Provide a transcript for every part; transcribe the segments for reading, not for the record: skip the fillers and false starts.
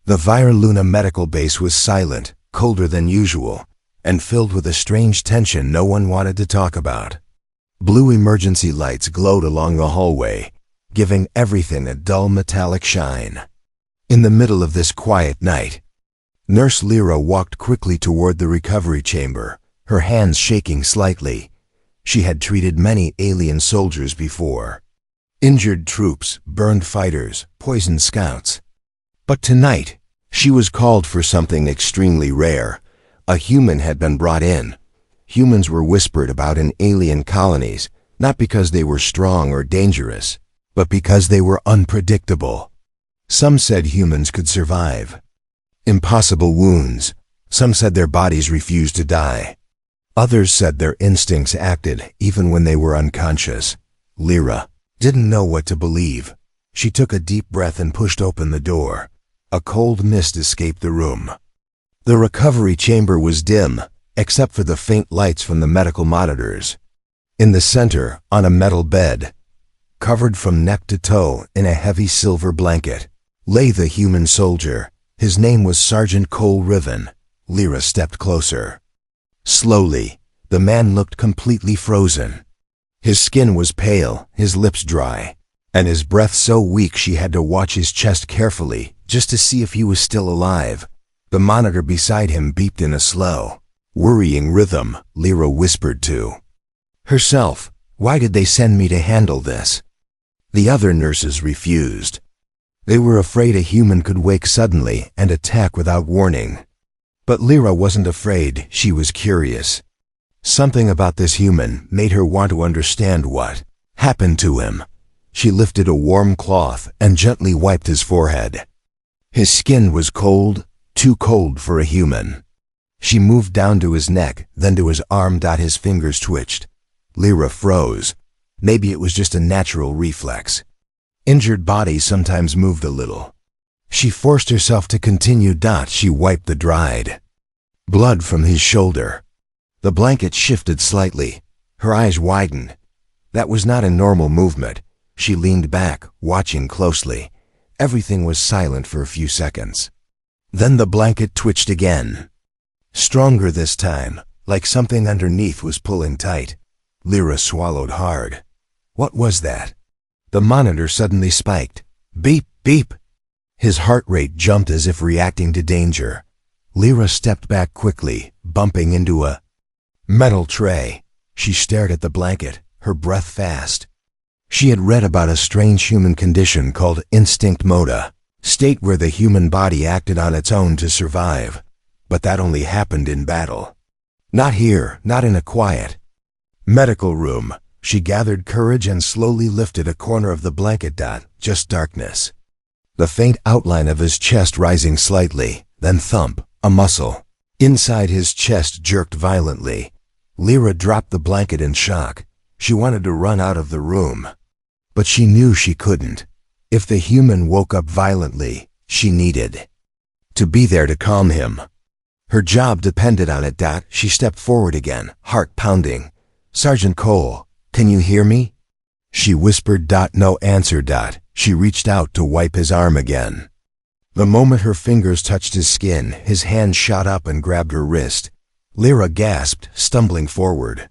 The Vira Luna medical base was silent, colder than usual, and filled with a strange tension no one wanted to talk about. Blue emergency lights glowed along the hallway, giving everything a dull metallic shine. In the middle of this quiet night, Nurse Lyra walked quickly toward the recovery chamber, her hands shaking slightly. She had treated many alien soldiers before. Injured troops, burned fighters, poisoned scouts. But tonight, she was called for something extremely rare. A human had been brought in. Humans were whispered about in alien colonies, not because they were strong or dangerous, but because they were unpredictable. Some said humans could survive impossible wounds. Some said their bodies refused to die. Others said their instincts acted even when they were unconscious. Lyra didn't know what to believe. She took a deep breath and pushed open the door. A cold mist escaped the room. The recovery chamber was dim, except for the faint lights from the medical monitors. In the center, on a metal bed, covered from neck to toe in a heavy silver blanket, lay the human soldier. His name was Sergeant Cole Riven. Lyra stepped closer. Slowly, the man looked completely frozen. His skin was pale, his lips dry, and his breath so weak she had to watch his chest carefully just to see if he was still alive. The monitor beside him beeped in a slow, worrying rhythm. Lyra whispered to herself, "Why did they send me to handle this?" The other nurses refused. They were afraid a human could wake suddenly and attack without warning. But Lyra wasn't afraid, she was curious. Something about this human made her want to understand what happened to him. She lifted a warm cloth and gently wiped his forehead. His skin was cold, too cold for a human. She moved down to his neck, then to his arm. His fingers twitched. Lyra froze. Maybe it was just a natural reflex. Injured bodies sometimes moved a little. She forced herself to continue. She wiped the dried blood from his shoulder. The blanket shifted slightly. Her eyes widened. That was not a normal movement. She leaned back, watching closely. Everything was silent for a few seconds. Then the blanket twitched again. Stronger this time, like something underneath was pulling tight. Lyra swallowed hard. What was that? The monitor suddenly spiked. Beep, beep. His heart rate jumped as if reacting to danger. Lyra stepped back quickly, bumping into a metal tray. She stared at the blanket, her breath fast. She had read about a strange human condition called instinct moda, state where the human body acted on its own to survive. But that only happened in battle. Not here, not in a quiet medical room. She gathered courage and slowly lifted a corner of the blanket. Just darkness. The faint outline of his chest rising slightly, then thump, a muscle inside his chest jerked violently. Lyra dropped the blanket in shock. She wanted to run out of the room, but she knew she couldn't. If the human woke up violently, she needed to be there to calm him. Her job depended on it. She stepped forward again, heart pounding. "Sergeant Cole, can you hear me?" She whispered. No answer. She reached out to wipe his arm again. The moment her fingers touched his skin, his hand shot up and grabbed her wrist. Lyra gasped, stumbling forward.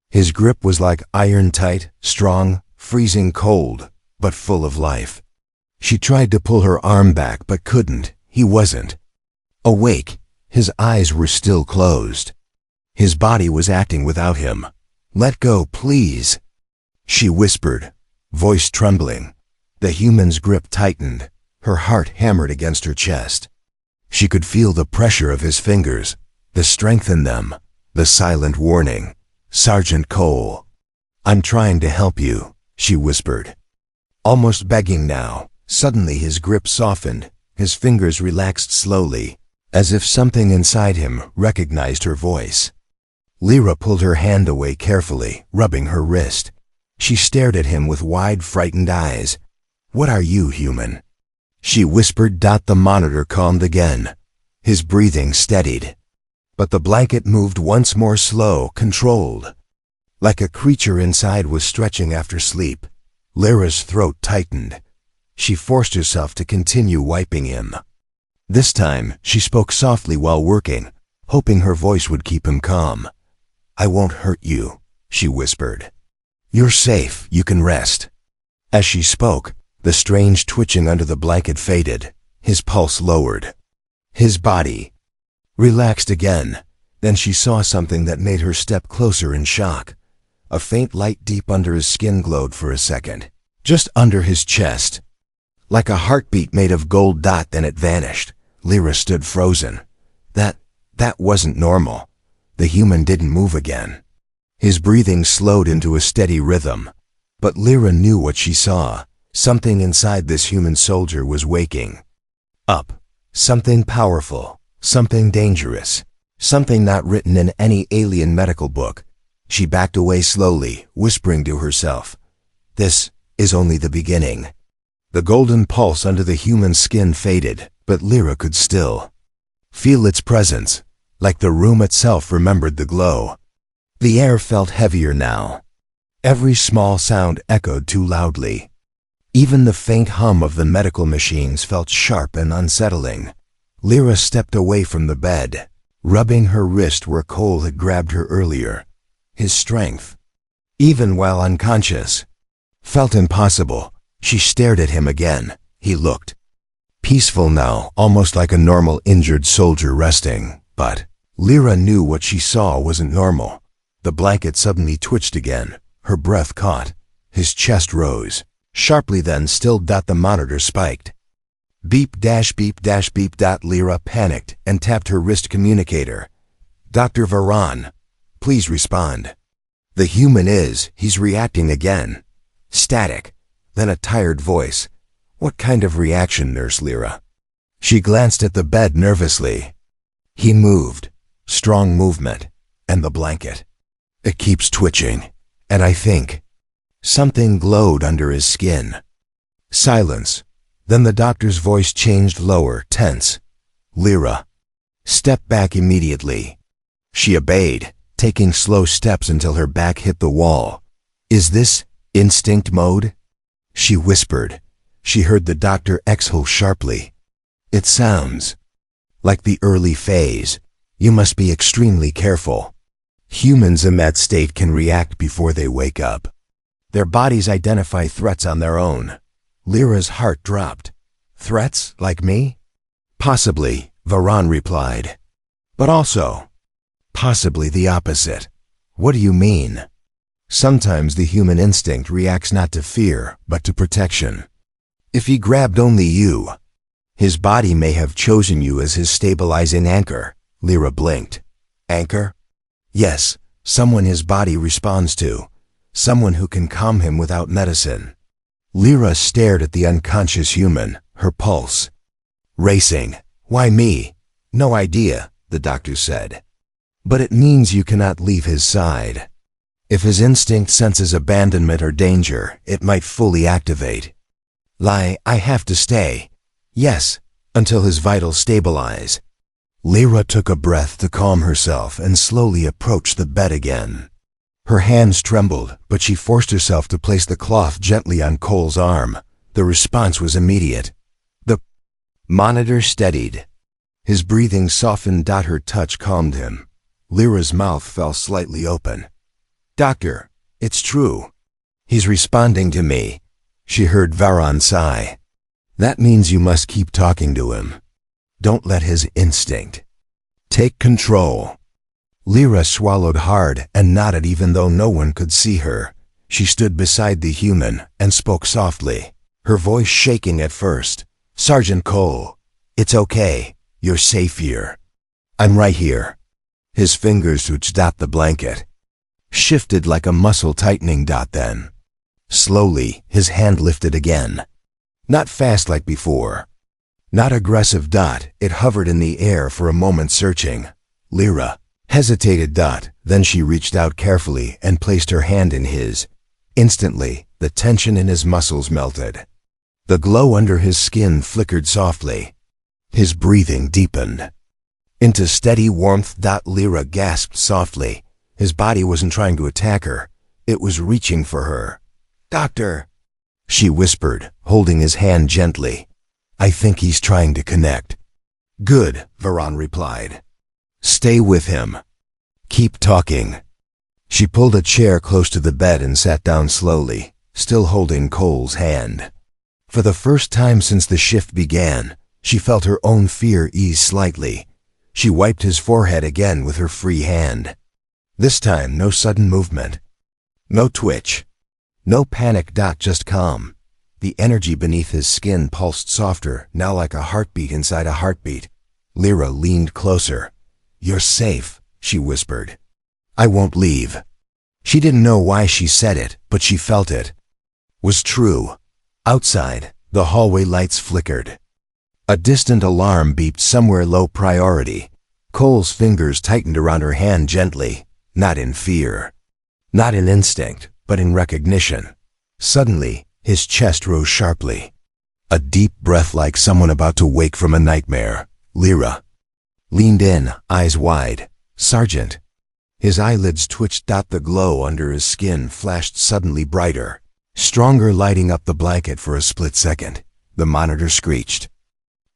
His grip was like iron tight, strong, freezing cold, but full of life. She tried to pull her arm back but couldn't. He wasn't awake. His eyes were still closed. His body was acting without him. "Let go, please," she whispered, voice trembling. The human's grip tightened. Her heart hammered against her chest. She could feel the pressure of his fingers, the strength in them, the silent warning. "Sergeant Cole, I'm trying to help you," she whispered, almost begging now. Suddenly his grip softened. His fingers relaxed slowly, as if something inside him recognized her voice. Lyra pulled her hand away carefully, rubbing her wrist. She stared at him with wide, frightened eyes. "What are you, human?" she whispered. The monitor calmed again. His breathing steadied. But the blanket moved once more, slow, controlled. Like a creature inside was stretching after sleep. Lyra's throat tightened. She forced herself to continue wiping him. This time, she spoke softly while working, hoping her voice would keep him calm. "I won't hurt you," she whispered. "You're safe, you can rest." As she spoke, the strange twitching under the blanket faded, his pulse lowered. His body relaxed again. Then she saw something that made her step closer in shock. A faint light deep under his skin glowed for a second, just under his chest. Like a heartbeat made of gold dot, then it vanished. Lyra stood frozen. That wasn't normal. The human didn't move again. His breathing slowed into a steady rhythm. But Lyra knew what she saw. Something inside this human soldier was waking up. Something powerful. Something dangerous. Something not written in any alien medical book. She backed away slowly, whispering to herself, "This is only the beginning." The golden pulse under the human skin faded, but Lyra could still feel its presence, like the room itself remembered the glow. The air felt heavier now. Every small sound echoed too loudly. Even the faint hum of the medical machines felt sharp and unsettling. Lyra stepped away from the bed, rubbing her wrist where Cole had grabbed her earlier. His strength, even while unconscious, felt impossible. She stared at him again. He looked peaceful now, almost like a normal injured soldier resting. But Lyra knew what she saw wasn't normal. The blanket suddenly twitched again. Her breath caught. His chest rose sharply, then still. The monitor spiked. Beep dash beep dash beep. Lyra panicked and tapped her wrist communicator. "Dr. Varan, please respond." "The human he's reacting again." Static. Then a tired voice. "What kind of reaction, Nurse Lyra?" She glanced at the bed nervously. He moved. Strong movement. And the blanket. "It keeps twitching. And I think..." Something glowed under his skin. Silence. Then the doctor's voice changed, lower, tense. "Lyra, step back immediately." She obeyed, taking slow steps until her back hit the wall. "Is this instinct mode?" she whispered. She heard the doctor exhale sharply. "It sounds like the early phase. You must be extremely careful. Humans in that state can react before they wake up. Their bodies identify threats on their own." Lyra's heart dropped. "Threats like me?" "Possibly," Varan replied. "But also, possibly the opposite." "What do you mean?" "Sometimes the human instinct reacts not to fear, but to protection. If he grabbed only you, his body may have chosen you as his stabilizing anchor." Lyra blinked. "Anchor?" "Yes, someone his body responds to. Someone who can calm him without medicine." Lyra stared at the unconscious human, her pulse racing. "Why me?" "No idea," the doctor said. "But it means you cannot leave his side. If his instinct senses abandonment or danger, it might fully activate." I have to stay." "Yes, until his vitals stabilize." Lyra took a breath to calm herself and slowly approached the bed again. Her hands trembled, but she forced herself to place the cloth gently on Cole's arm. The response was immediate. The monitor steadied. His breathing softened. Her touch calmed him. Lyra's mouth fell slightly open. "Doctor, it's true. He's responding to me." She heard Varan sigh. "That means you must keep talking to him. Don't let his instinct take control." Lyra swallowed hard and nodded even though no one could see her. She stood beside the human and spoke softly, her voice shaking at first. "Sergeant Cole, it's okay. You're safe here. I'm right here." His fingers touched the blanket, shifted like a muscle tightening. Then, slowly, his hand lifted again. Not fast like before. Not aggressive. It hovered in the air for a moment, searching. Lyra hesitated. Then she reached out carefully and placed her hand in his. Instantly, the tension in his muscles melted. The glow under his skin flickered softly. His breathing deepened into steady warmth. Lyra gasped softly. His body wasn't trying to attack her. It was reaching for her. "Doctor," she whispered, holding his hand gently. "I think he's trying to connect." Good, Varan replied. Stay with him. Keep talking. She pulled a chair close to the bed and sat down slowly, still holding Cole's hand. For the first time since the shift began, she felt her own fear ease slightly. She wiped his forehead again with her free hand. This time, no sudden movement. No twitch. No panic. Just calm. The energy beneath his skin pulsed softer, now like a heartbeat inside a heartbeat. Lyra leaned closer. You're safe, she whispered. I won't leave. She didn't know why she said it, but she felt it. Was true. Outside, the hallway lights flickered. A distant alarm beeped somewhere low priority. Cole's fingers tightened around her hand gently, not in fear. Not in instinct, but in recognition. Suddenly, his chest rose sharply. A deep breath like someone about to wake from a nightmare. Lyra leaned in, eyes wide. Sergeant. His eyelids twitched. The glow under his skin flashed suddenly brighter, stronger, lighting up the blanket for a split second. The monitor screeched.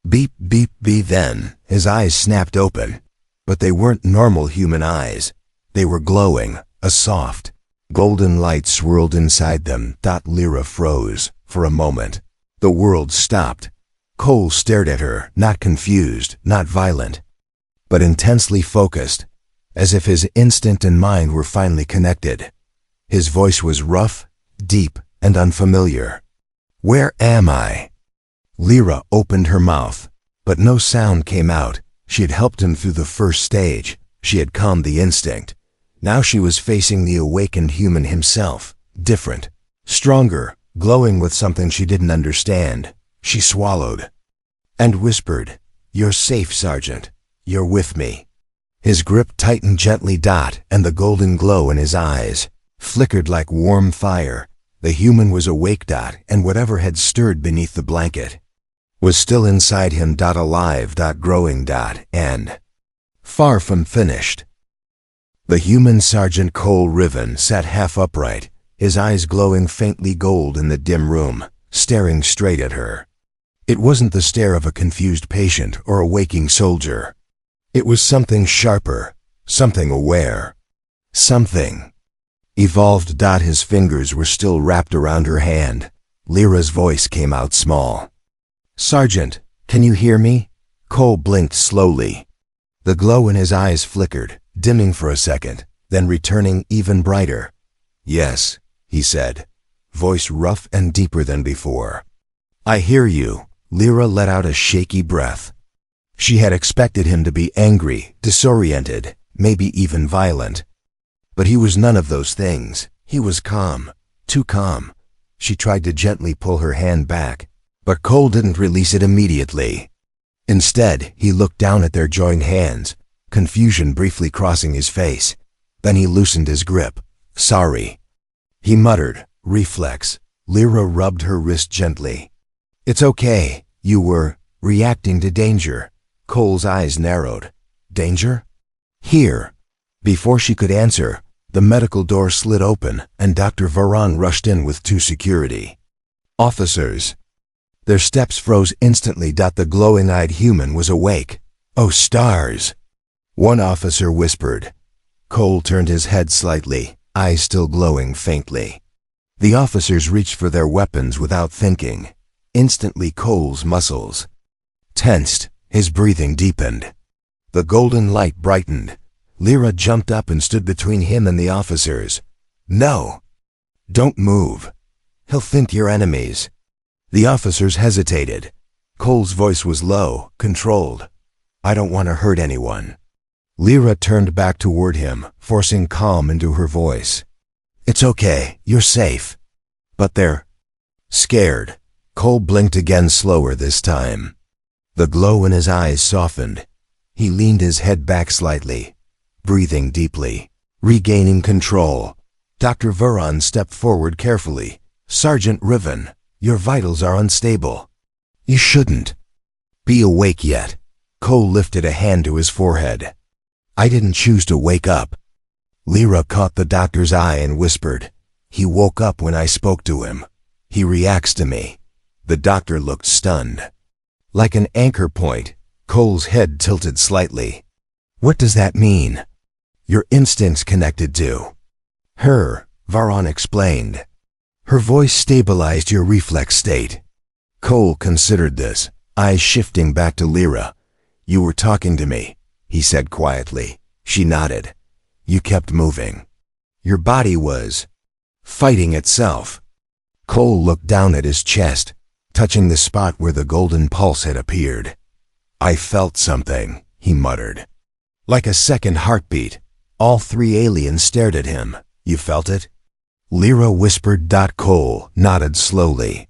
Beep, beep, beep. Then, his eyes snapped open. But they weren't normal human eyes. They were glowing, a soft, golden light swirled inside them. Lyra froze. For a moment, the world stopped. Cole stared at her, not confused, not violent, but intensely focused, as if his instinct and mind were finally connected. His voice was rough, deep, and unfamiliar. Where am I? Lyra opened her mouth, but no sound came out. She had helped him through the first stage. She had calmed the instinct. Now she was facing the awakened human himself, different, stronger, glowing with something she didn't understand. She swallowed and whispered, You're safe, Sergeant. You're with me. His grip tightened gently. And the golden glow in his eyes flickered like warm fire. The human was awake. And whatever had stirred beneath the blanket was still inside him. Alive. Growing. And far from finished. The human Sergeant Cole Riven sat half upright, his eyes glowing faintly gold in the dim room, staring straight at her. It wasn't the stare of a confused patient or a waking soldier. It was something sharper, something aware, something evolved. His fingers were still wrapped around her hand. Lyra's voice came out small. Sergeant, can you hear me? Cole blinked slowly. The glow in his eyes flickered, dimming for a second, then returning even brighter. Yes, he said, voice rough and deeper than before. I hear you. Lyra let out a shaky breath. She had expected him to be angry, disoriented, maybe even violent. But he was none of those things. He was calm, too calm. She tried to gently pull her hand back, but Cole didn't release it immediately. Instead, he looked down at their joined hands, confusion briefly crossing his face. Then he loosened his grip. Sorry, he muttered, reflex. Lyra rubbed her wrist gently. It's okay. You were reacting to danger. Cole's eyes narrowed. Danger? Here. Before she could answer, the medical door slid open and Dr. Varan rushed in with 2 security officers. Their steps froze instantly. The glowing-eyed human was awake. Oh, stars! One officer whispered. Cole turned his head slightly, eyes still glowing faintly. The officers reached for their weapons without thinking. Instantly Cole's muscles tensed, his breathing deepened. The golden light brightened. Lyra jumped up and stood between him and the officers. No! Don't move. He'll think you're enemies. The officers hesitated. Cole's voice was low, controlled. I don't want to hurt anyone. Lyra turned back toward him, forcing calm into her voice. It's okay, you're safe. But they're scared. Cole blinked again, slower this time. The glow in his eyes softened. He leaned his head back slightly, breathing deeply, regaining control. Dr. Varan stepped forward carefully. Sergeant Riven, your vitals are unstable. You shouldn't be awake yet. Cole lifted a hand to his forehead. I didn't choose to wake up. Lyra caught the doctor's eye and whispered, He woke up when I spoke to him. He reacts to me. The doctor looked stunned. Like an anchor point, Cole's head tilted slightly. What does that mean? Your instincts connected to her, Varan explained. Her voice stabilized your reflex state. Cole considered this, eyes shifting back to Lyra. You were talking to me, he said quietly. She nodded. You kept moving. Your body was fighting itself. Cole looked down at his chest, touching the spot where the golden pulse had appeared. I felt something, he muttered. Like a second heartbeat. All three aliens stared at him. You felt it? Lyra whispered. Cole nodded slowly.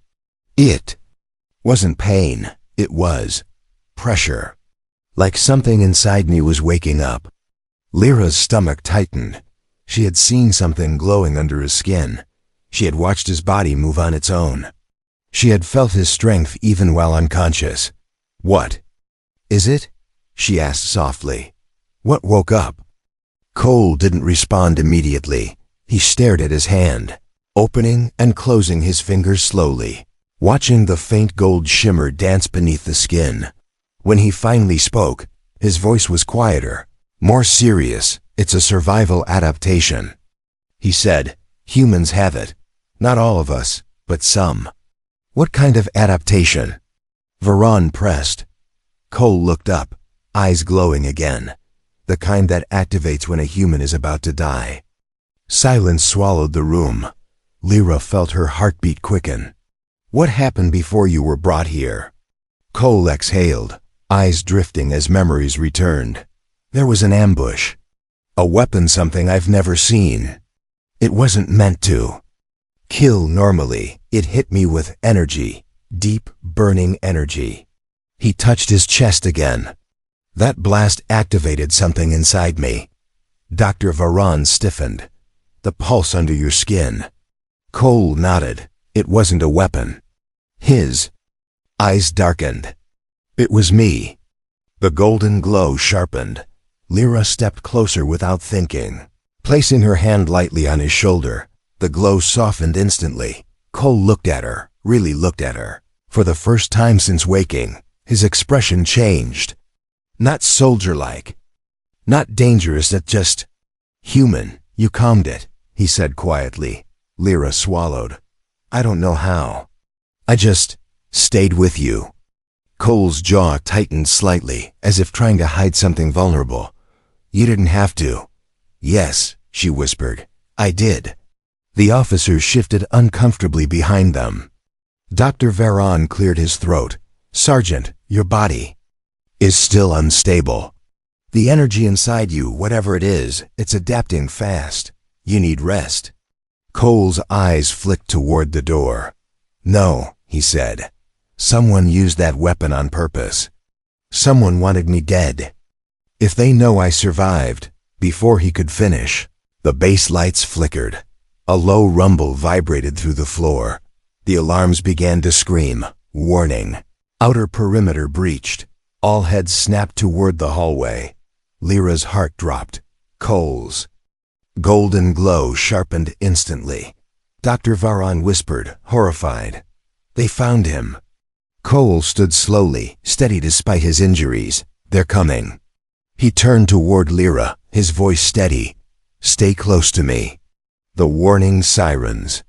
It wasn't pain, it was pressure. Like something inside me was waking up. Lyra's stomach tightened. She had seen something glowing under his skin. She had watched his body move on its own. She had felt his strength even while unconscious. What is it? She asked softly. What woke up? Cole didn't respond immediately. He stared at his hand, opening and closing his fingers slowly, watching the faint gold shimmer dance beneath the skin. When he finally spoke, his voice was quieter, more serious. It's a survival adaptation. He said, humans have it. Not all of us, but some. What kind of adaptation? Varan pressed. Cole looked up, eyes glowing again. The kind that activates when a human is about to die. Silence swallowed the room. Lyra felt her heartbeat quicken. What happened before you were brought here? Cole exhaled, eyes drifting as memories returned. There was an ambush. A weapon, something I've never seen. It wasn't meant to kill normally. It hit me with energy, deep, burning energy. He touched his chest again. That blast activated something inside me. Dr. Varan stiffened. The pulse under your skin. Cole nodded. It wasn't a weapon. His eyes darkened. It was me. The golden glow sharpened. Lyra stepped closer without thinking. Placing her hand lightly on his shoulder, the glow softened instantly. Cole looked at her, really looked at her. For the first time since waking, his expression changed. Not soldier-like. Not dangerous, just human. You calmed it, he said quietly. Lyra swallowed. I don't know how. I just stayed with you. Cole's jaw tightened slightly, as if trying to hide something vulnerable. You didn't have to. Yes, she whispered. I did. The officers shifted uncomfortably behind them. Dr. Varan cleared his throat. Sergeant, your body is still unstable. The energy inside you, whatever it is, it's adapting fast. You need rest. Cole's eyes flicked toward the door. No, he said. Someone used that weapon on purpose. Someone wanted me dead. If they know I survived, before he could finish, the base lights flickered. A low rumble vibrated through the floor. The alarms began to scream, warning. Outer perimeter breached. All heads snapped toward the hallway. Lyra's heart dropped. Cole's golden glow sharpened instantly. Dr. Varan whispered, horrified. They found him. Cole stood slowly, steady despite his injuries. They're coming. He turned toward Lyra, his voice steady. Stay close to me. The warning sirens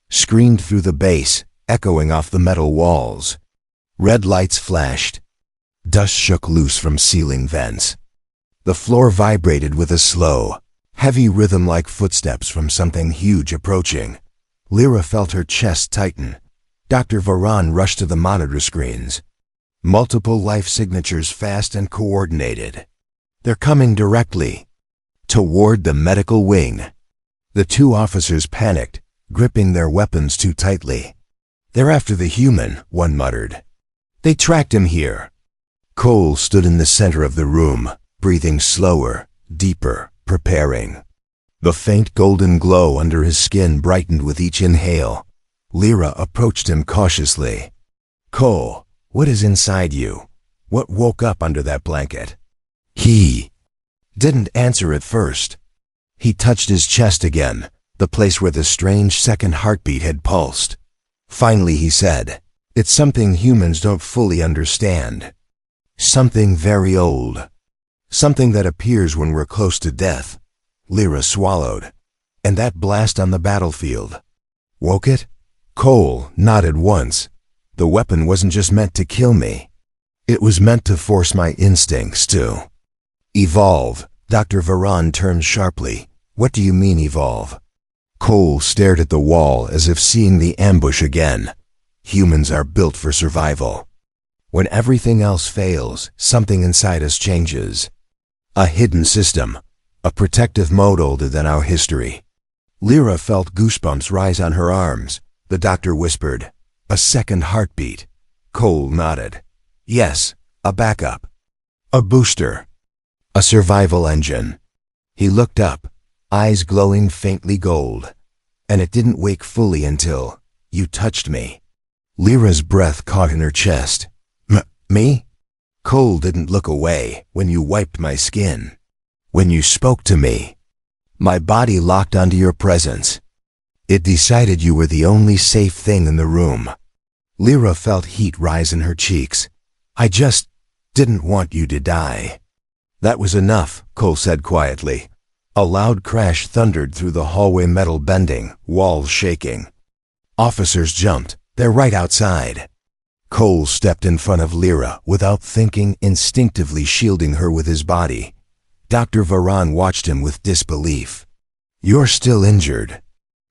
screamed through the base, echoing off the metal walls. Red lights flashed. Dust shook loose from ceiling vents. The floor vibrated with a slow, heavy rhythm like footsteps from something huge approaching. Lyra felt her chest tighten. Dr. Varan rushed to the monitor screens. Multiple life signatures fast and coordinated. They're coming directly toward the medical wing. The two officers panicked, gripping their weapons too tightly. They're after the human, one muttered. They tracked him here. Cole stood in the center of the room, breathing slower, deeper, preparing. The faint golden glow under his skin brightened with each inhale. Lyra approached him cautiously. Cole, what is inside you? What woke up under that blanket? He didn't answer at first. He touched his chest again, the place where the strange second heartbeat had pulsed. Finally he said, it's something humans don't fully understand. Something very old. Something that appears when we're close to death. Lyra swallowed. And that blast on the battlefield. Woke it? Cole nodded once. The weapon wasn't just meant to kill me. It was meant to force my instincts to evolve. Dr. Varan turned sharply. What do you mean evolve? Cole stared at the wall as if seeing the ambush again. Humans are built for survival. When everything else fails, something inside us changes. A hidden system. A protective mode older than our history. Lyra felt goosebumps rise on her arms. The doctor whispered, "A second heartbeat." Cole nodded. "Yes, a backup. A booster. A survival engine." He looked up, eyes glowing faintly gold. "And it didn't wake fully until you touched me." Lyra's breath caught in her chest. Me? Cole didn't look away when you wiped my skin. When you spoke to me. My body locked onto your presence. It decided you were the only safe thing in the room. Lyra felt heat rise in her cheeks. "I just didn't want you to die." "That was enough," Cole said quietly. A loud crash thundered through the hallway, metal bending, walls shaking. Officers jumped. "They're right outside." Cole stepped in front of Lyra without thinking, instinctively shielding her with his body. Dr. Varan watched him with disbelief. "You're still injured.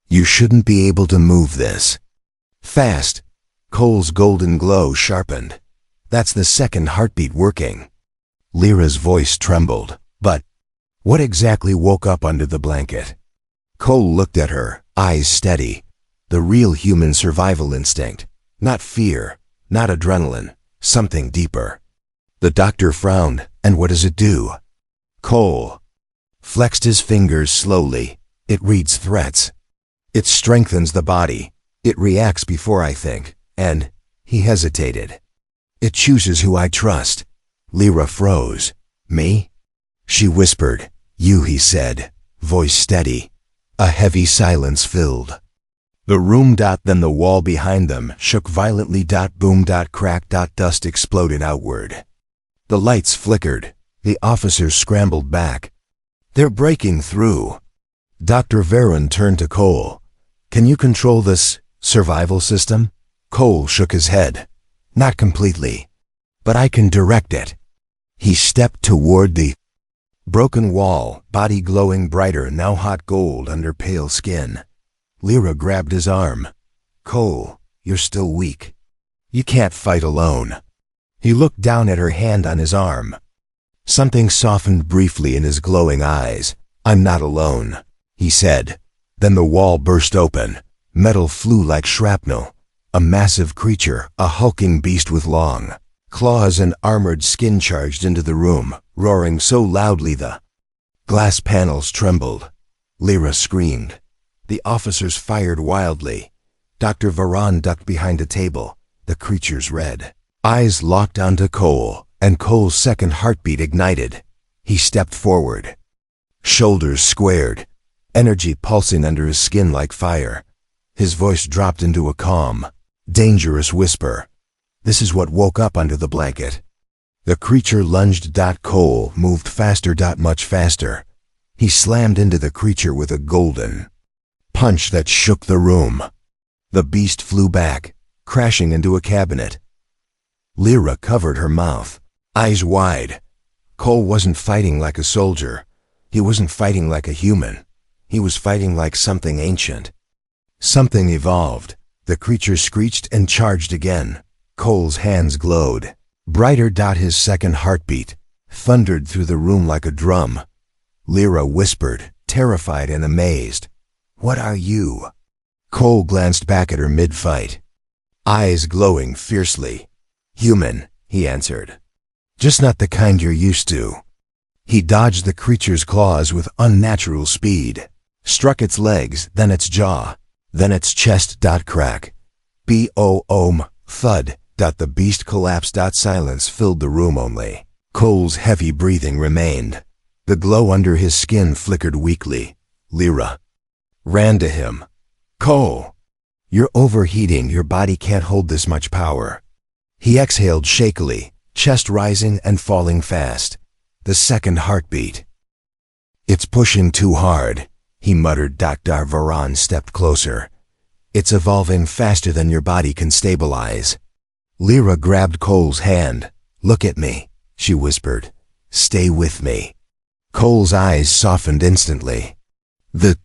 You shouldn't be able to move this." Fast. Cole's golden glow sharpened. "That's the second heartbeat working." Lyra's voice trembled. "But what exactly woke up under the blanket?" Cole looked at her, eyes steady. The real human survival instinct. Not fear, not adrenaline, something deeper. The doctor frowned. "And what does it do?" Cole flexed his fingers slowly. "It reads threats. It strengthens the body. It reacts before I think. And," he hesitated, "it chooses who I trust." Lyra froze. "Me?" She whispered. "You," he said, voice steady. A heavy silence filled the room. Then the wall behind them shook violently. Boom. Crack. Dust exploded outward. The lights flickered. The officers scrambled back. "They're breaking through." Dr. Varan turned to Cole. "Can you control this survival system?" Cole shook his head. "Not completely. But I can direct it." He stepped toward the broken wall, body glowing brighter, now hot gold under pale skin. Lyra grabbed his arm. "Cole, you're still weak. You can't fight alone." He looked down at her hand on his arm. Something softened briefly in his glowing eyes. "I'm not alone," he said. Then the wall burst open. Metal flew like shrapnel. A massive creature, a hulking beast with long claws and armored skin, charged into the room, roaring so loudly the glass panels trembled. Lyra screamed. The officers fired wildly. Dr. Varan ducked behind a table, the creature's red eyes locked onto Cole, and Cole's second heartbeat ignited. He stepped forward. Shoulders squared, energy pulsing under his skin like fire. His voice dropped into a calm, dangerous whisper. "This is what woke up under the blanket." The creature lunged. Cole moved faster. Much faster. He slammed into the creature with a golden punch that shook the room. The beast flew back, crashing into a cabinet. Lyra covered her mouth, eyes wide. Cole wasn't fighting like a soldier. He wasn't fighting like a human. He was fighting like something ancient. Something evolved. The creature screeched and charged again. Cole's hands glowed. Brighter. His second heartbeat thundered through the room like a drum. Lyra whispered, terrified and amazed. "What are you?" Cole glanced back at her mid-fight, eyes glowing fiercely. "Human," he answered. "Just not the kind you're used to." He dodged the creature's claws with unnatural speed, struck its legs, then its jaw, then its chest. Crack. Boom. Thud. The beast collapsed. Silence filled the room. Only Cole's heavy breathing remained. The glow under his skin flickered weakly. Lyra ran to him. "Cole, you're overheating. Your body can't hold this much power." He exhaled shakily, chest rising and falling fast. The second heartbeat. "It's pushing too hard," he muttered. Dr. Varan stepped closer. "It's evolving faster than your body can stabilize." Lyra grabbed Cole's hand. "Look at me," she whispered. "Stay with me." Cole's eyes softened instantly. The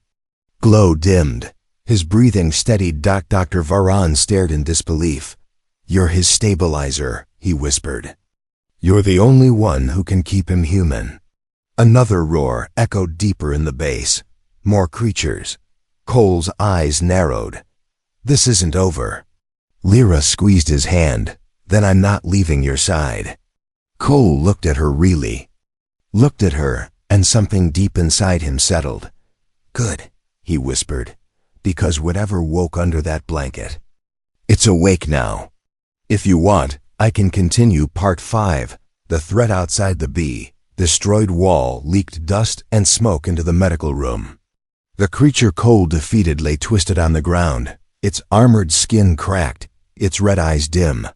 glow dimmed. His breathing steadied. Dr. Varan stared in disbelief. "You're his stabilizer," he whispered. "You're the only one who can keep him human." Another roar echoed deeper in the base. More creatures. Cole's eyes narrowed. "This isn't over." Lyra squeezed his hand. "Then I'm not leaving your side." Cole looked at her really. Looked at her, and something deep inside him settled. "Good," he whispered, "because whatever woke under that blanket, it's awake now. If you want, I can continue part 5. The threat outside the destroyed wall leaked dust and smoke into the medical room. The creature Cole defeated lay twisted on the ground, its armored skin cracked, its red eyes dim.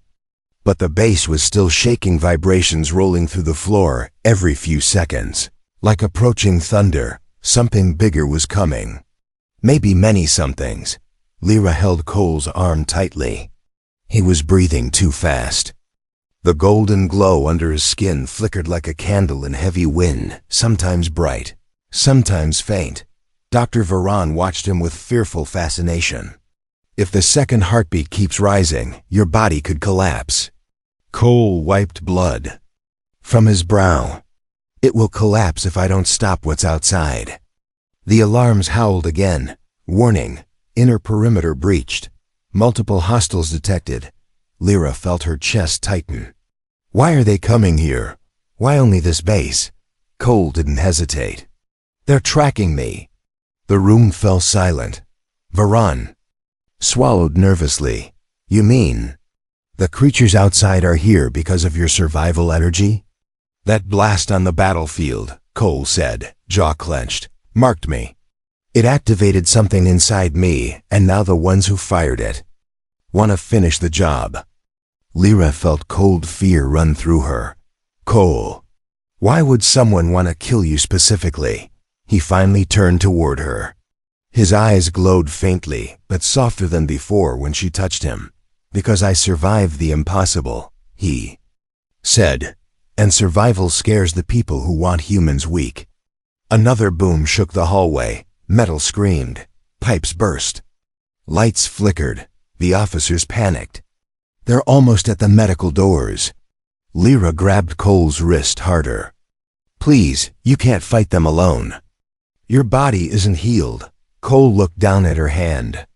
But the base was still shaking, vibrations rolling through the floor every few seconds. Like approaching thunder, something bigger was coming. Maybe many somethings. Lyra held Cole's arm tightly. He was breathing too fast. The golden glow under his skin flickered like a candle in heavy wind, sometimes bright, sometimes faint. Dr. Varan watched him with fearful fascination. "If the second heartbeat keeps rising, your body could collapse." Cole wiped blood from his brow. "It will collapse if I don't stop what's outside." The alarms howled again. Warning, inner perimeter breached. Multiple hostiles detected. Lyra felt her chest tighten. "Why are they coming here? Why only this base?" Cole didn't hesitate. "They're tracking me." The room fell silent. Varan swallowed nervously. "You mean the creatures outside are here because of your survival energy?" "That blast on the battlefield," Cole said, jaw clenched, "marked me. It activated something inside me, and now the ones who fired it want to finish the job." Lyra felt cold fear run through her. "Cole, why would someone want to kill you specifically?" He finally turned toward her. His eyes glowed faintly, but softer than before when she touched him. "Because I survived the impossible," he said, "and survival scares the people who want humans weak." Another boom shook the hallway. Metal screamed. Pipes burst. Lights flickered. The officers panicked. "They're almost at the medical doors." Lyra grabbed Cole's wrist harder. "Please, you can't fight them alone. Your body isn't healed." Cole looked down at her hand.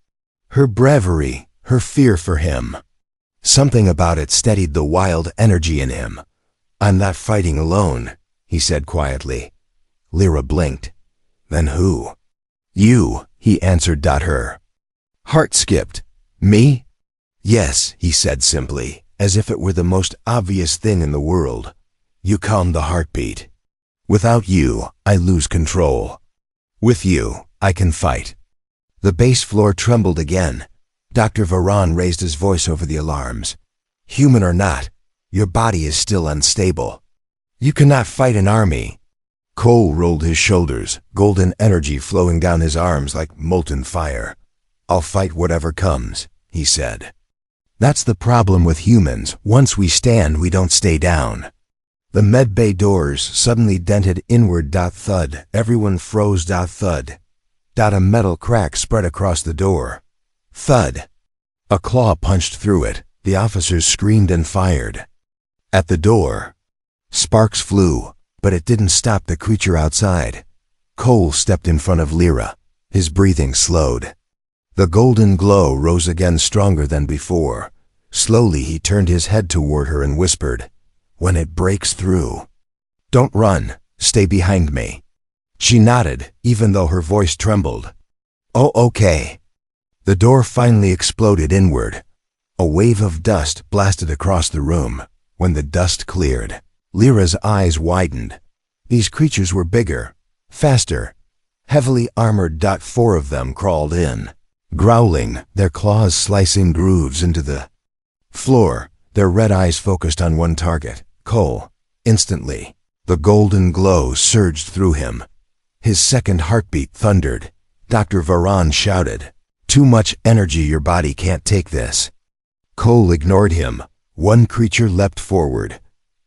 Her bravery, her fear for him. Something about it steadied the wild energy in him. "I'm not fighting alone," he said quietly. Lyra blinked. "Then who?" "You," he answered. Her heart skipped. "Me?" "Yes," he said simply, as if it were the most obvious thing in the world. "You calm the heartbeat. Without you, I lose control. With you, I can fight." The base floor trembled again. Dr. Varan raised his voice over the alarms. "Human or not, your body is still unstable. You cannot fight an army." Cole rolled his shoulders, golden energy flowing down his arms like molten fire. "I'll fight whatever comes," he said. "That's the problem with humans. Once we stand, we don't stay down." The medbay doors suddenly dented inward. Thud. Everyone froze. Thud. A metal crack spread across the door. Thud. A claw punched through it. The officers screamed and fired. At the door, sparks flew, but it didn't stop the creature outside. Cole stepped in front of Lyra. His breathing slowed. The golden glow rose again, stronger than before. Slowly he turned his head toward her and whispered, "When it breaks through, don't run, stay behind me." She nodded, even though her voice trembled. "Oh, okay." The door finally exploded inward. A wave of dust blasted across the room. When the dust cleared, Lyra's eyes widened. These creatures were bigger, faster, heavily armored. 4 of them crawled in, growling, their claws slicing grooves into the floor, their red eyes focused on one target, Cole. Instantly, the golden glow surged through him. His second heartbeat thundered. Dr. Varan shouted, "Too much energy, your body can't take this." Cole ignored him. One creature leapt forward.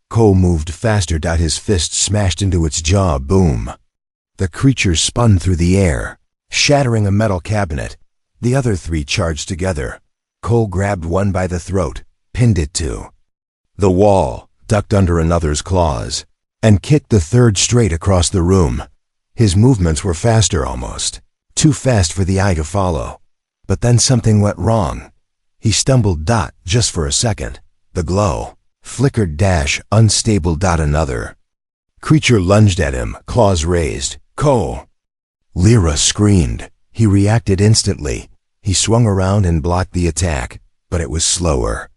Cole moved faster. His fist smashed into its jaw. Boom. The creature spun through the air, shattering a metal cabinet. The other three charged together. Cole grabbed one by the throat, pinned it to the wall, ducked under another's claws, and kicked the third straight across the room. His movements were faster, almost too fast for the eye to follow. But then something went wrong. He stumbled. Just for a second, the glow flickered. Unstable. Another creature lunged at him, claws raised. Cole! Lyra screamed. He reacted instantly. He swung around and blocked the attack, but it was slower.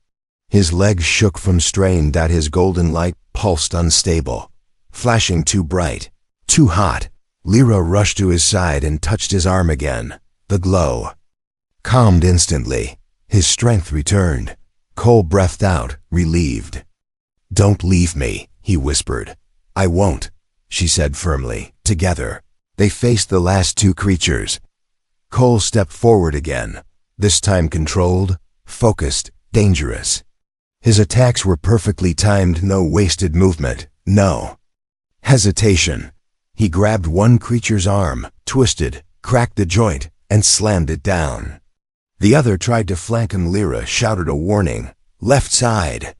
His legs shook from strain. His golden light pulsed unstable, flashing too bright, too hot. Lyra rushed to his side and touched his arm again. The glow calmed instantly. His strength returned. Cole breathed out, relieved. "Don't leave me," he whispered. "I won't," she said firmly. Together, they faced the last two creatures. Cole stepped forward again, this time controlled, focused, dangerous. His attacks were perfectly timed. No wasted movement, no hesitation. He grabbed one creature's arm, twisted, cracked the joint, and slammed it down. The other tried to flank him. Lyra shouted a warning. "Left side."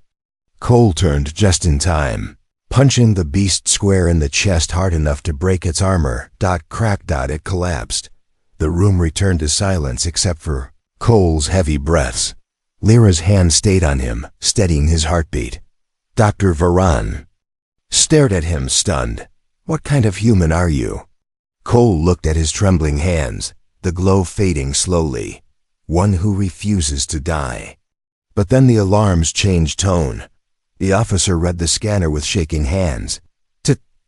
Cole turned just in time, punching the beast square in the chest hard enough to break its armor. Crack. It collapsed. The room returned to silence except for Cole's heavy breaths. Lyra's hand stayed on him, steadying his heartbeat. Dr. Varan stared at him, stunned. "What kind of human are you?" Cole looked at his trembling hands, the glow fading slowly. "One who refuses to die." But then the alarms changed tone. The officer read the scanner with shaking hands.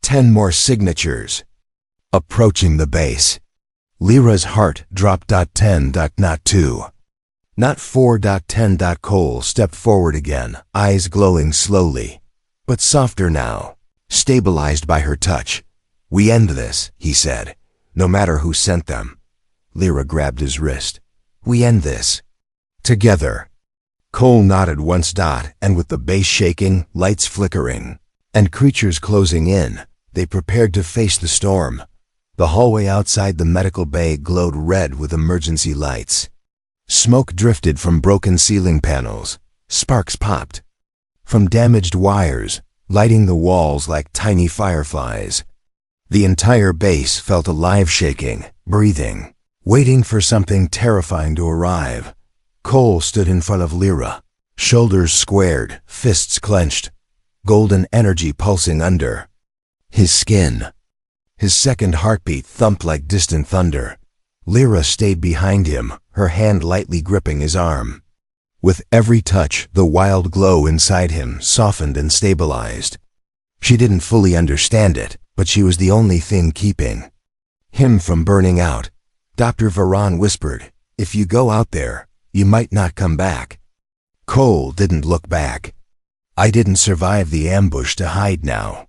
10 more signatures. Approaching the base. Lyra's heart dropped. 10. Not 2. Not 4. 10. Cole stepped forward again, eyes glowing slowly, but softer now, stabilized by her touch. "We end this," he said, "no matter who sent them." Lyra grabbed his wrist. "We end this. Together." Cole nodded once. And with the base shaking, lights flickering, and creatures closing in, they prepared to face the storm. The hallway outside the medical bay glowed red with emergency lights. Smoke drifted from broken ceiling panels. Sparks popped from damaged wires, lighting the walls like tiny fireflies. The entire base felt alive, shaking, breathing, waiting for something terrifying to arrive. Cole stood in front of Lyra, shoulders squared, fists clenched, golden energy pulsing under his skin. His second heartbeat thumped like distant thunder. Lyra stayed behind him, her hand lightly gripping his arm. With every touch, the wild glow inside him softened and stabilized. She didn't fully understand it, but she was the only thing keeping him from burning out. Dr. Varan whispered, "If you go out there, you might not come back." Cole didn't look back. "I didn't survive the ambush to hide now."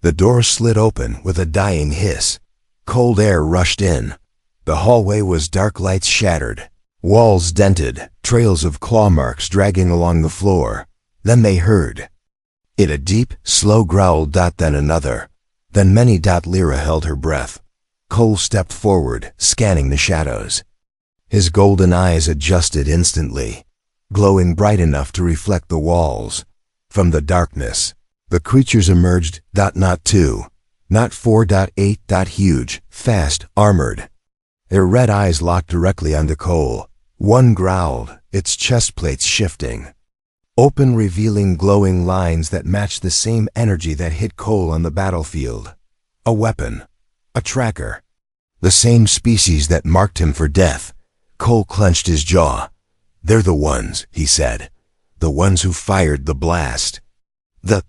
The door slid open with a dying hiss. Cold air rushed in. The hallway was dark, lights shattered, walls dented, trails of claw marks dragging along the floor. Then they heard it, a deep, slow growl. Then another. Then many. Lyra held her breath. Cole stepped forward, scanning the shadows. His golden eyes adjusted instantly, glowing bright enough to reflect the walls. From the darkness, the creatures emerged. Not 2. Not 4. 8. Huge, fast, armored. Their red eyes locked directly onto Cole. One growled, its chest plates shifting, open, revealing glowing lines that matched the same energy that hit Cole on the battlefield. A weapon. A tracker. The same species that marked him for death. Cole clenched his jaw. "They're the ones," he said. "The ones who fired the blast." The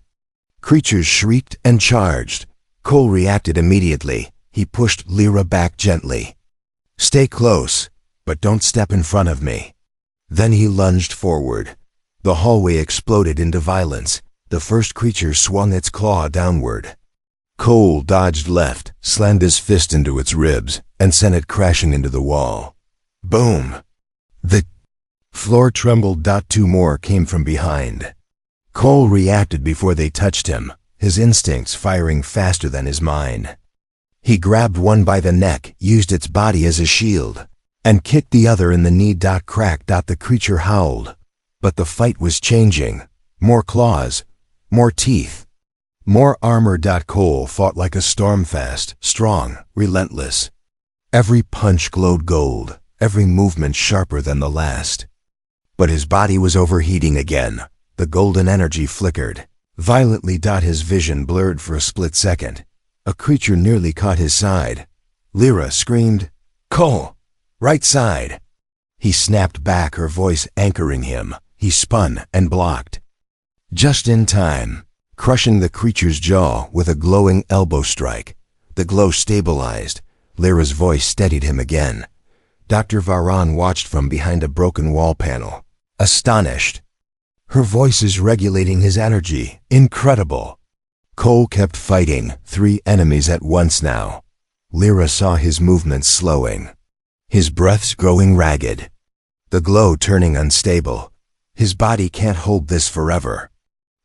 creatures shrieked and charged. Cole reacted immediately. He pushed Lyra back gently. "Stay close, but don't step in front of me." Then he lunged forward. The hallway exploded into violence. The first creature swung its claw downward. Cole dodged left, slammed his fist into its ribs, and sent it crashing into the wall. Boom! The floor trembled. Two more came from behind. Cole reacted before they touched him, his instincts firing faster than his mind. He grabbed one by the neck, used its body as a shield, and kicked the other in the knee. Crack! The creature howled. But the fight was changing. More claws, more teeth, more armor. Cole fought like a storm, fast, strong, relentless. Every punch glowed gold, every movement sharper than the last. But his body was overheating again. The golden energy flickered violently. His vision blurred for a split second. A creature nearly caught his side. Lyra screamed, "Cole! Right side!" He snapped back, her voice anchoring him. He spun and blocked. Just in time, crushing the creature's jaw with a glowing elbow strike. The glow stabilized. Lyra's voice steadied him again. Dr. Varan watched from behind a broken wall panel, astonished. Her voice is regulating his energy. Incredible. Cole kept fighting, 3 enemies at once now. Lyra saw his movements slowing, his breaths growing ragged, the glow turning unstable. His body can't hold this forever.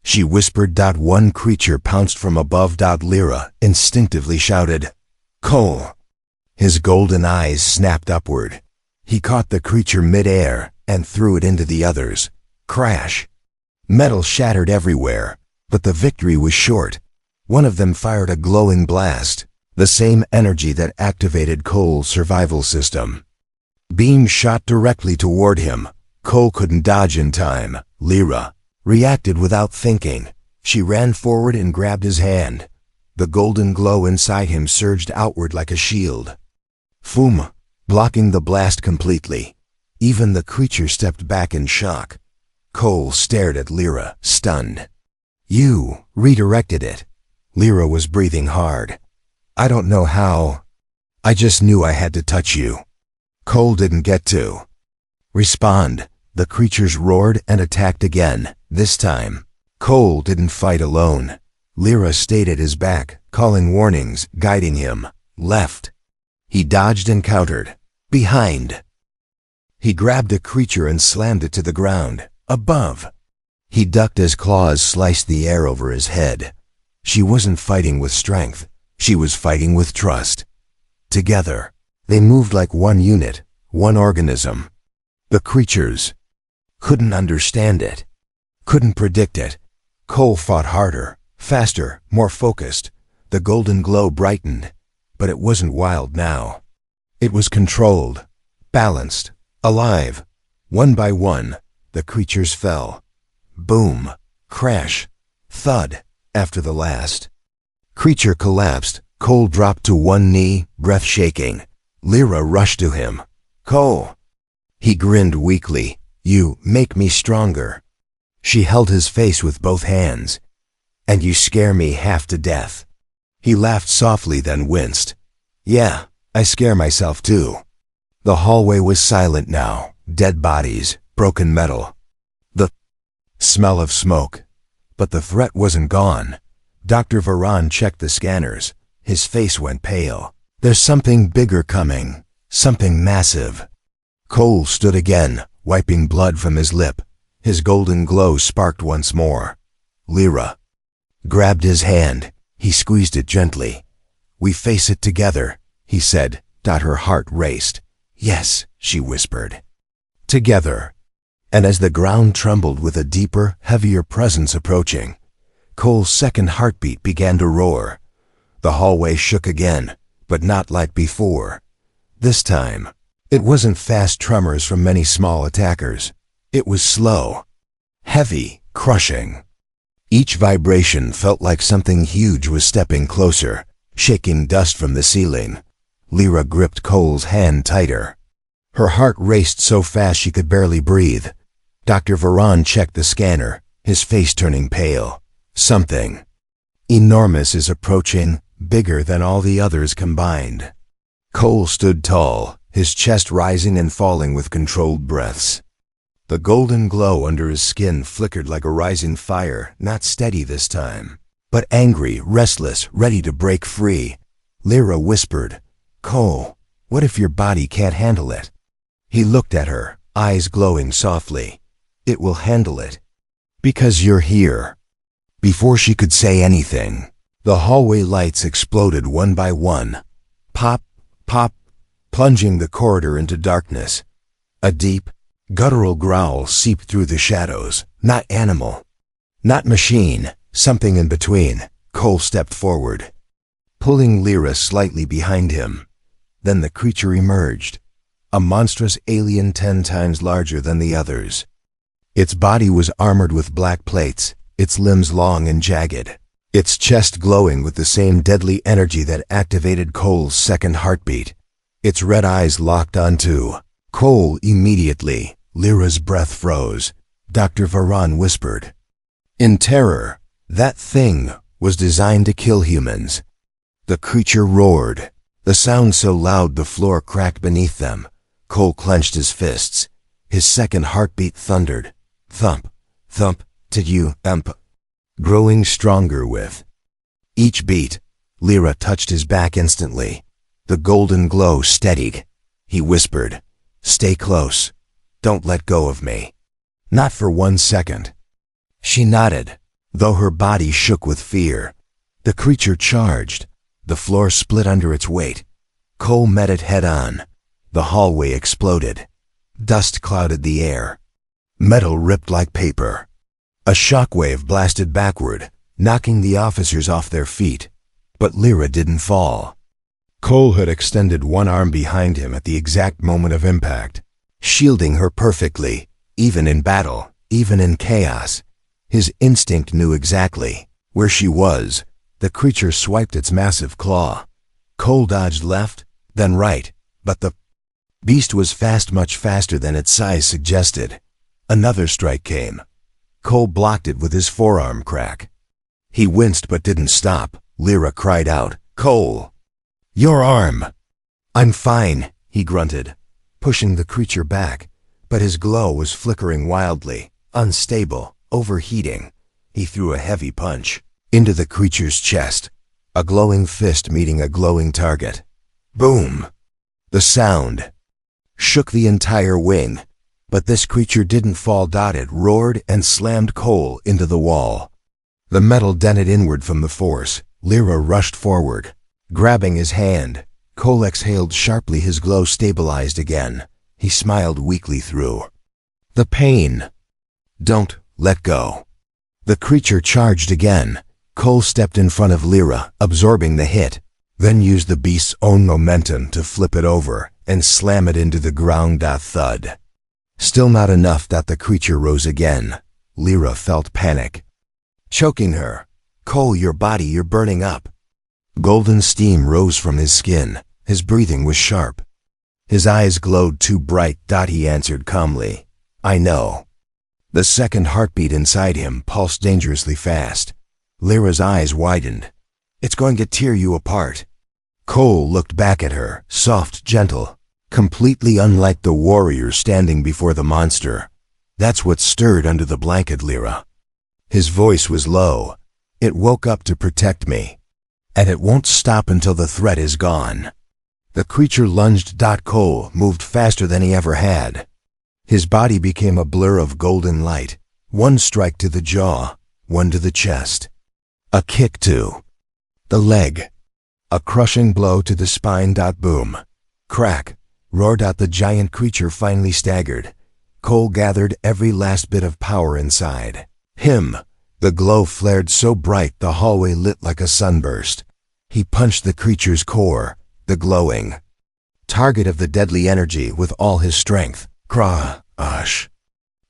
She whispered. One creature pounced from above. Lyra instinctively shouted, "Cole!" His golden eyes snapped upward. He caught the creature mid-air and threw it into the others. Crash! Metal shattered everywhere, but the victory was short. One of them fired a glowing blast, the same energy that activated Cole's survival system. Beam shot directly toward him. Cole couldn't dodge in time. Lyra reacted without thinking. She ran forward and grabbed his hand. The golden glow inside him surged outward like a shield. Foom! Blocking the blast completely. Even the creature stepped back in shock. Cole stared at Lyra, stunned. "You redirected it." Lyra was breathing hard. "I don't know how. I just knew I had to touch you." Cole didn't get to respond. The creatures roared and attacked again. This time, Cole didn't fight alone. Lyra stayed at his back, calling warnings, guiding him. Left. He dodged and countered. Behind. He grabbed a creature and slammed it to the ground. Above. He ducked as claws sliced the air over his head. She wasn't fighting with strength. She was fighting with trust. Together, they moved like one unit, one organism. The creatures couldn't understand it, couldn't predict it. Cole fought harder, faster, more focused. The golden glow brightened, but it wasn't wild now. It was controlled, balanced, alive. One by one, the creatures fell. Boom, crash, thud. After the last creature collapsed, Cole dropped to one knee, breath shaking. Lyra rushed to him. "Cole!" He grinned weakly. "You make me stronger." She held his face with both hands. "And you scare me half to death." He laughed softly, then winced. "Yeah, I scare myself too." The hallway was silent now. Dead bodies, broken metal, the smell of smoke. But the threat wasn't gone. Dr. Varan checked the scanners. His face went pale. "There's something bigger coming. Something massive." Cole stood again, wiping blood from his lip. His golden glow sparked once more. Lyra grabbed his hand. He squeezed it gently. "We face it together," he said. Her heart raced. "Yes," she whispered. "Together." And as the ground trembled with a deeper, heavier presence approaching, Cole's second heartbeat began to roar. The hallway shook again, but not like before. This time, it wasn't fast tremors from many small attackers. It was slow, heavy, crushing. Each vibration felt like something huge was stepping closer, shaking dust from the ceiling. Lyra gripped Cole's hand tighter. Her heart raced so fast she could barely breathe. Dr. Varan checked the scanner, his face turning pale. Something enormous is approaching, bigger than all the others combined. Cole stood tall, his chest rising and falling with controlled breaths. The golden glow under his skin flickered like a rising fire, not steady this time, but angry, restless, ready to break free. Lyra whispered, "Cole, what if your body can't handle it?" He looked at her, eyes glowing softly. "It will handle it. Because you're here." Before she could say anything, the hallway lights exploded one by one. Pop, pop, plunging the corridor into darkness. A deep, guttural growl seeped through the shadows. Not animal, not machine, something in between. Cole stepped forward, pulling Lyra slightly behind him. Then the creature emerged, a monstrous alien 10 times larger than the others. Its body was armored with black plates, its limbs long and jagged, its chest glowing with the same deadly energy that activated Cole's second heartbeat. Its red eyes locked onto Cole immediately. Lyra's breath froze. Dr. Varan whispered. In terror, that thing was designed to kill humans. The creature roared, the sound so loud the floor cracked beneath them. Cole clenched his fists. His second heartbeat thundered. Thump, thump, to thump, growing stronger with each beat. Lyra touched his back instantly. The golden glow steadied. He whispered, "Stay close. Don't let go of me." Not for 1 second. She nodded, though her body shook with fear. The creature charged. The floor split under its weight. Cole met it head-on. The hallway exploded. Dust clouded the air. Metal ripped like paper. A shockwave blasted backward, knocking the officers off their feet. But Lyra didn't fall. Cole had extended one arm behind him at the exact moment of impact, shielding her perfectly, even in battle, even in chaos. His instinct knew exactly where she was. The creature swiped its massive claw. Cole dodged left, then right, but the beast was fast, much faster than its size suggested. Another strike came. Cole blocked it with his forearm crack. He winced but didn't stop. Lyra cried out, "Cole! Your arm!" "I'm fine," he grunted, pushing the creature back, but his glow was flickering wildly, unstable, overheating. He threw a heavy punch into the creature's chest, a glowing fist meeting a glowing target. Boom! The sound shook the entire wing, but this creature didn't fall. It roared and slammed Cole into the wall. The metal dented inward from the force. Lyra rushed forward, grabbing his hand. Cole exhaled sharply, his glow stabilized again. He smiled weakly through the pain. "Don't let go." The creature charged again. Cole stepped in front of Lyra, absorbing the hit, then used the beast's own momentum to flip it over and slam it into the ground. Thud. Still not enough. The creature rose again. Lyra felt panic choking her. "Cole, your body, you're burning up." Golden steam rose from his skin. His breathing was sharp. His eyes glowed too bright. He answered calmly, "I know." The second heartbeat inside him pulsed dangerously fast. Lyra's eyes widened. "It's going to tear you apart." Cole looked back at her, soft, gentle, completely unlike the warrior standing before the monster. "That's what stirred under the blanket, Lyra." His voice was low. "It woke up to protect me. And it won't stop until the threat is gone." The creature lunged. Cole moved faster than he ever had. His body became a blur of golden light. One strike to the jaw, one to the chest. A kick to the leg. A crushing blow to the spine. Boom. Crack. Roar. The giant creature finally staggered. Cole gathered every last bit of power inside him. The glow flared so bright the hallway lit like a sunburst. He punched the creature's core, the glowing target of the deadly energy, with all his strength. Crash.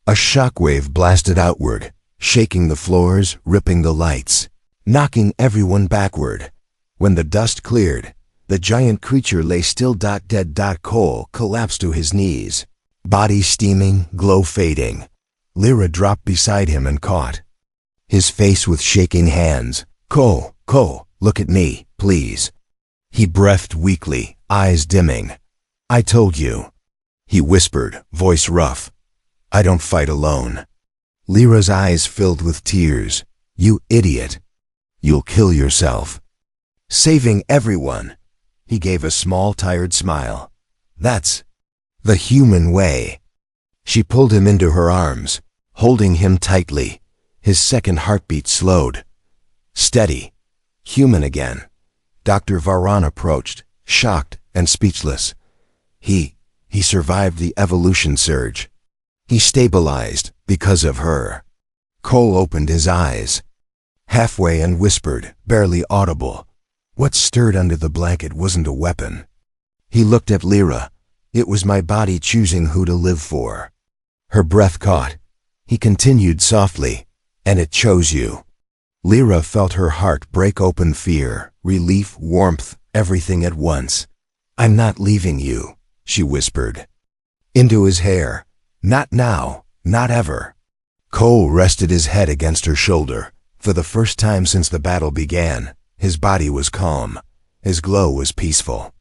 A shockwave blasted outward, shaking the floors, ripping the lights, knocking everyone backward. When the dust cleared, the giant creature lay still. Dead. Cole collapsed to his knees, body steaming, glow fading. Lyra dropped beside him and caught his face with shaking hands. Cole, look at me, please." He breathed weakly, eyes dimming. "I told you," he whispered, voice rough. I don't fight alone. Lyra's eyes filled with tears. You idiot. You'll kill yourself. Saving everyone. He gave a small, tired smile. That's the human way. She pulled him into her arms, holding him tightly. His second heartbeat slowed. Steady. Human again. Dr. Varan approached, shocked and speechless. He survived the evolution surge. He stabilized because of her. Cole opened his eyes, halfway, and whispered, barely audible. What stirred under the blanket wasn't a weapon. He looked at Lyra. It was my body choosing who to live for. Her breath caught. He continued softly, and it chose you. Lyra felt her heart break open, fear, relief, warmth, everything at once. I'm not leaving you, she whispered. Into his hair. Not now, not ever. Cole rested his head against her shoulder. For the first time since the battle began, his body was calm. His glow was peaceful.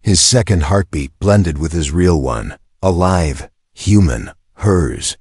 His second heartbeat blended with his real one, alive, human, hers.